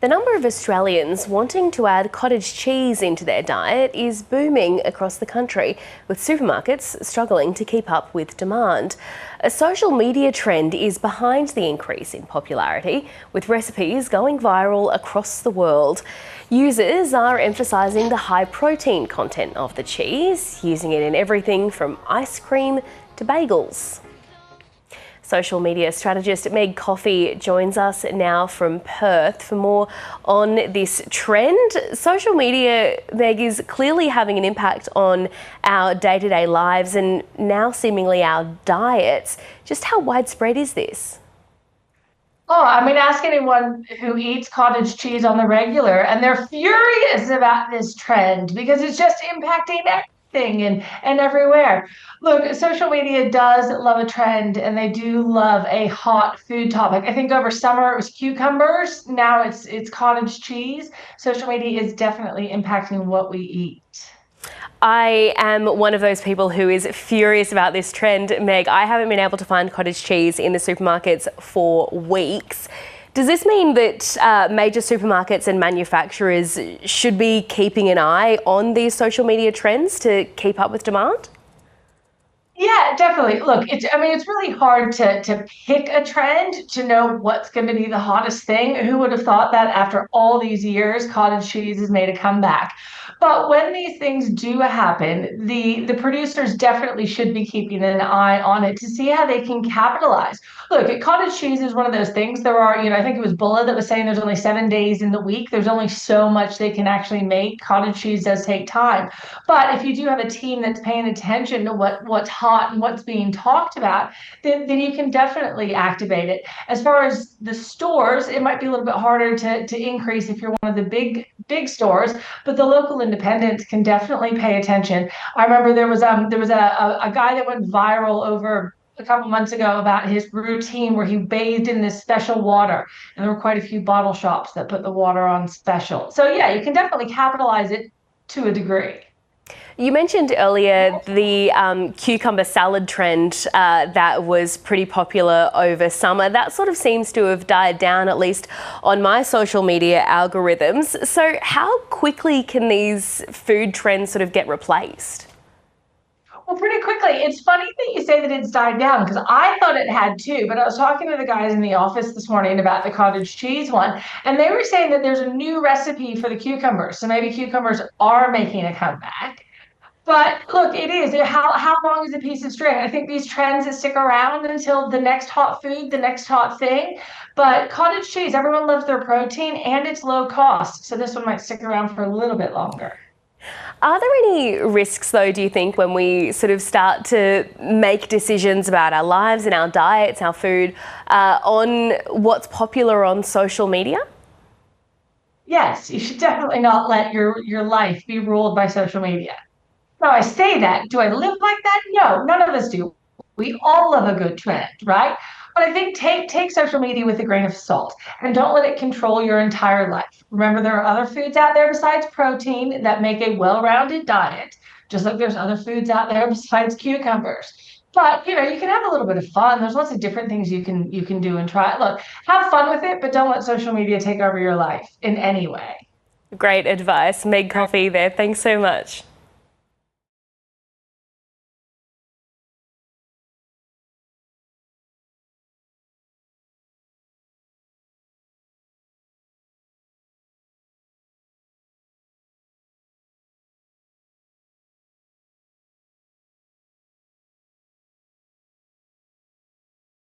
The number of Australians wanting to add cottage cheese into their diet is booming across the country, with supermarkets struggling to keep up with demand. A social media trend is behind the increase in popularity, with recipes going viral across the world. Users are emphasising the high protein content of the cheese, using it in everything from ice cream to bagels. Social media strategist Meg Coffey joins us now from Perth for more on this trend. Social media, Meg, is clearly having an impact on our day-to-day lives and now seemingly our diets. Just how widespread is this? Oh, I mean, ask anyone who eats cottage cheese on the regular, and they're furious about this trend because it's just impacting everything and everywhere. Look, social media does love a trend, and they do love a hot food topic. I think over summer it was cucumbers. Now it's cottage cheese. Social media is definitely impacting what we eat. I am one of those people who is furious about this trend, Meg. I haven't been able to find cottage cheese in the supermarkets for weeks. Does this mean that major supermarkets and manufacturers should be keeping an eye on these social media trends to keep up with demand? Yeah, definitely. Look, it's really hard to pick a trend to know what's going to be the hottest thing. Who would have thought that after all these years, cottage cheese has made a comeback? But when these things do happen, the producers definitely should be keeping an eye on it to see how they can capitalize. Look, cottage cheese is one of those things. There are, I think it was Bulla that was saying there's only 7 days in the week. There's only so much they can actually make. Cottage cheese does take time. But if you do have a team that's paying attention to what's hot and what's being talked about, then you can definitely activate it. As far as the stores, it might be a little bit harder to increase if you're one of the big stores, but the local independents can definitely pay attention. I remember there was a guy that went viral over a couple months ago about his routine where he bathed in this special water, and there were quite a few bottle shops that put the water on special. So yeah, you can definitely capitalize it to a degree. You mentioned earlier the cucumber salad trend that was pretty popular over summer. That sort of seems to have died down, at least on my social media algorithms. So how quickly can these food trends sort of get replaced? Well, pretty quickly. It's funny that you say that it's died down because I thought it had too, but I was talking to the guys in the office this morning about the cottage cheese one, and they were saying that there's a new recipe for the cucumbers. So maybe cucumbers are making a comeback. But look, it is. How long is a piece of string? I think these trends that stick around until the next hot food, the next hot thing. But cottage cheese, everyone loves their protein and it's low cost. So this one might stick around for a little bit longer. Are there any risks, though, do you think, when we sort of start to make decisions about our lives and our diets, our food, on what's popular on social media? Yes, you should definitely not let your life be ruled by social media. Now, I say that. Do I live like that? No, none of us do. We all love a good trend, right? But I think take social media with a grain of salt and don't let it control your entire life. Remember, there are other foods out there besides protein that make a well-rounded diet, just like there's other foods out there besides cucumbers. But you can have a little bit of fun. There's lots of different things you can do and try. Look, have fun with it, but don't let social media take over your life in any way. Great advice. Meg Coffey there. Thanks so much.